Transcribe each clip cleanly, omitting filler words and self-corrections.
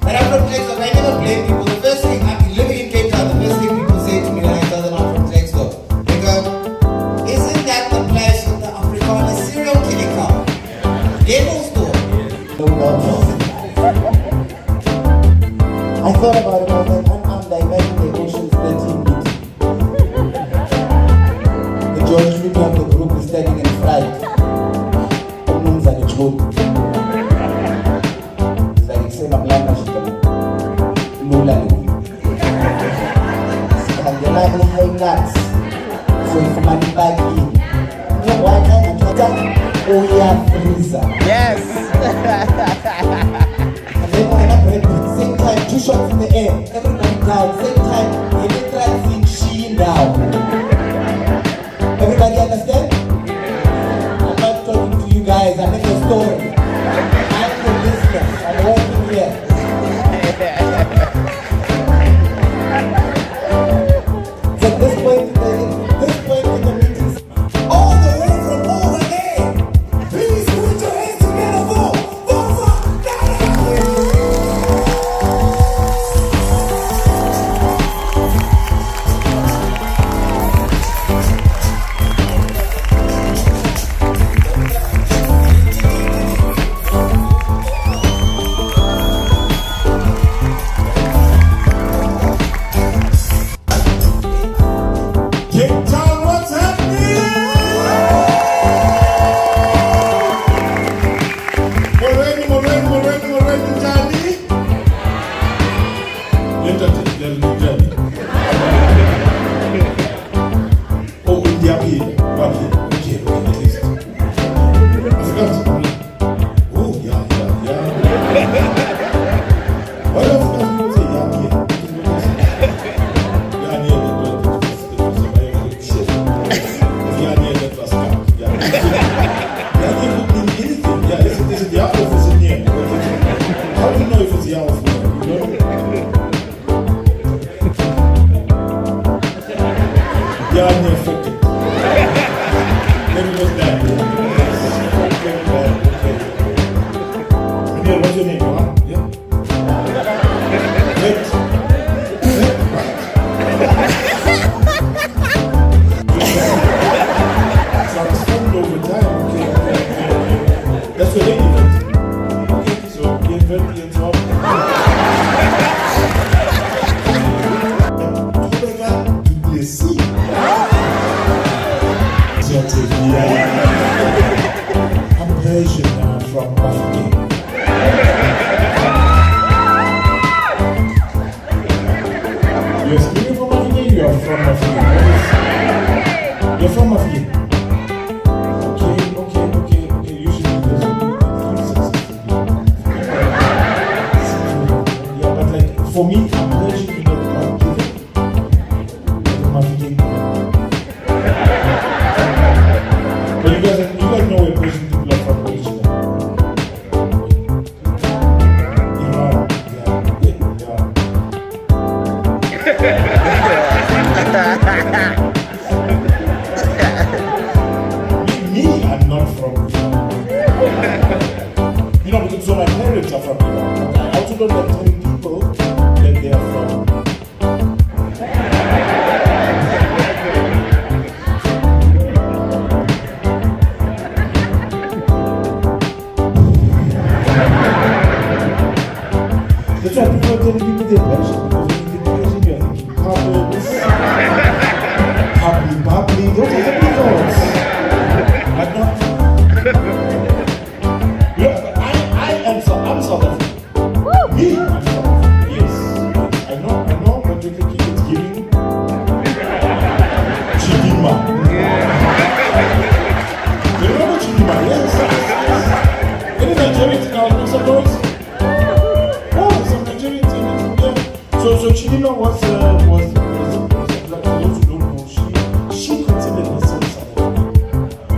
But I'm from Texas. I never I thought about it, I was like, I imagine the Ocean's 13 meeting. The George Clooney of the group is standing in front. Omnum's at the group. It's like, say, my blind man, no land. And you're not high nuts. So if money back in, you know why I'm trying oh yeah, freezer. Yes. And then when I'm ready, same time, 2 shots in the air, everybody down, same time, the electric thing down. Everybody understand? I'm not talking to you guys, I'm making a story. I'm the business, I'm working here. So at this point in the meetings, all the way from over there, please put your hands together for Vafa Naraghi. What's happening? Moreni, Johnny. Oh, India here. What here? Okay, at least. Oh, yeah. What else can you say? How do you know if it's the hour? Yeah, near fucking. Maybe it was that. Okay. What's your name? Yeah. Wait. Transformed over time. Okay. That's your name. Okay. So be very involved. I'm Persian from Vafa. You're speaking from Vafa? You are from Vafa. You're from Vafa. Okay. Usually there's yeah, but like for me, I'm Persian. You don't give it. But you guys know where Persian people are from originally. Iran, Me, I'm not from Iran. You know, because so my parents are from Iran. I also don't like telling people that they are from. That's why people are telling people they're Persian, because when you think Persian, you're thinking carpets, bubbly, those are happy thoughts. But not. Yeah, I'm South African. Me, I'm South African. Yes. I know, but you're thinking it's giving. Chidima. You remember Chidima? Yes. Any Nigerians now know some noise? So Chidima was like, for those who don't know, she considered herself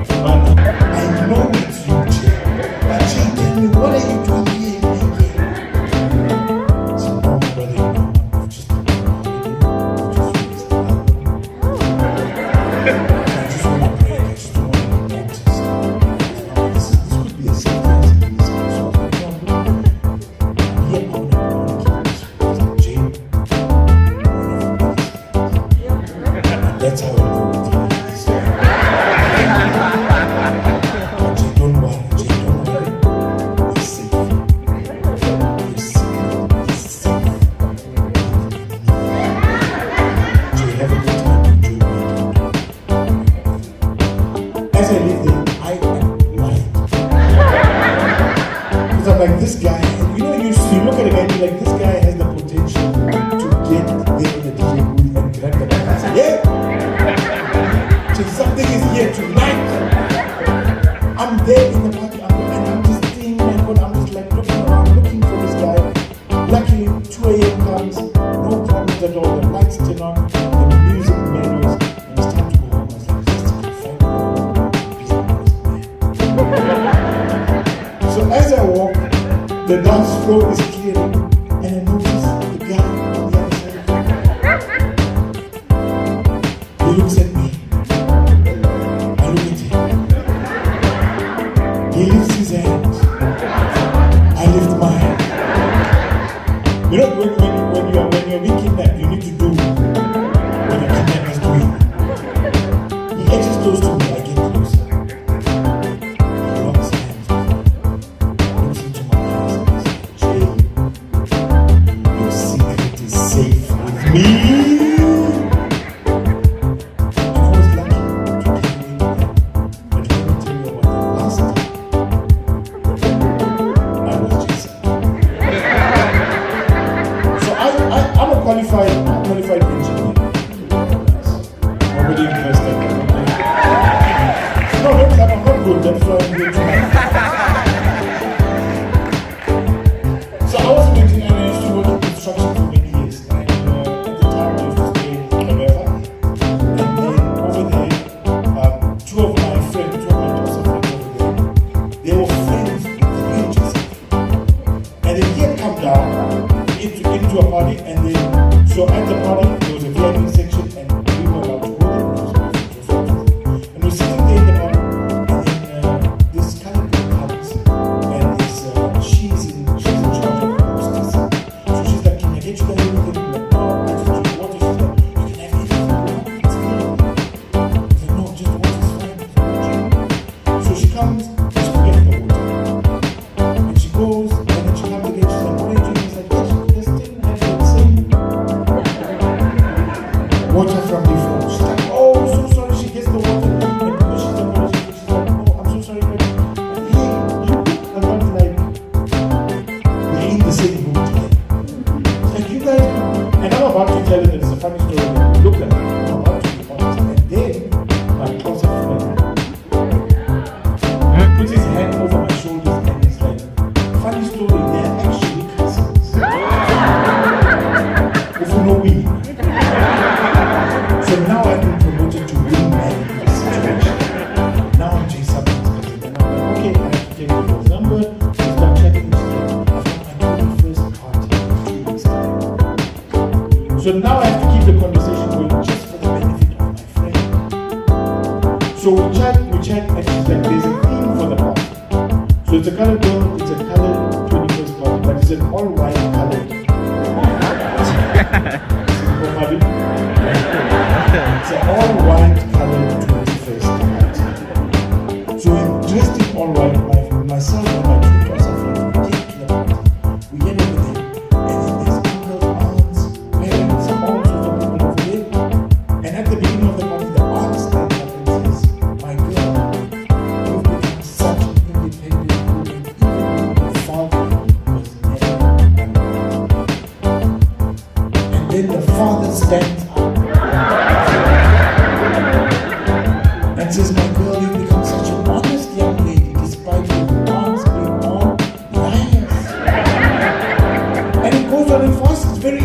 South African. But I know it's you, Jay. But Jay, tell me, what are you doing here? So now, brother, I'm just really I just want to pray. I just don't want to be noticed. This could be a surprise in this house. So I'm here on the Jay. 2 a.m. comes, no problems at all. The lights turn on, the music mellows, and it's time to go home. I was like, yes, I can finally go home and be honest, man. So as I walk, the dance floor is clearing, and I notice the guy on the other side of the room. He looks at me. I look at him. He lifts his hand. I lift my hand. You know, when you're being kidnapped, you need to do what your kidnapper is doing. He edges close to me, I get closer. He locks hands with me, looks into my eyes, and says, Jay, your secret is safe with me. And I was lucky to get away with that. But let me tell you about the last time I was Jason. I'm a qualified engineer. Nobody interested. No, don't clap, I'm not good, that's why I'm doing tonight. So I was making, and I used to work in construction for many years. And at the time I used to stay in Vafa. And then over there, two of my closer friends over there, they were friends with the religious. And then he had come down into a party, and then so at the party there was a VIP section, and we were allowed to go there. And we're sitting there in the party, and then this colored girl comes, and she's in charge of the hostess. So she's like, "Can I get you guys anything?" I'm like, "No, I just drink water." She's like, "You can have anything you want, it's fine." I said, "No, just water is fine." So she comes, and she gets the water, and she goes, and then she comes again. She's like, "What are you doing?" He's like, "This thing has the same water from before." She's like, "Oh, so sorry." She gets the water, and because she's a virgin, she's like, "Oh, I'm so sorry, but hey, you look a lot like we're in the same room together." It's like, "You guys," and I'm about to tell her that it's a funny story. Look at her. I'm about to be honest, and then my closet friend puts his hand over my shoulders, and he's like, "Funny story, they're actually cousins." If you know we. So now I've been promoted to wingman in this situation. Now I'm Jay Sabin's cousin. And I'm like, okay, I have to take your number. We start chatting. She's like, I've got my 21st party in 2 weeks' time. So now I have to keep the conversation going just for the benefit of my friend. So we chat, and she's like, there's a theme for the party. So it's a colored girl, it's a colored 21st party, but it's an all-white colored. It's an all-white colored 21st party. So we're dressed in all white, myself and my two closer friends, we get to the party. We get over there, and then there's uncles, aunts, parents, all sorts of people over there. And at the beginning of the party, the aunt stands up and says, "My girl, you've become such an independent woman, even though your father was never around." And then the father stands up and says, "My girl, you've become such an honest young lady, despite your aunts being all liars." And it goes on and fast, it's very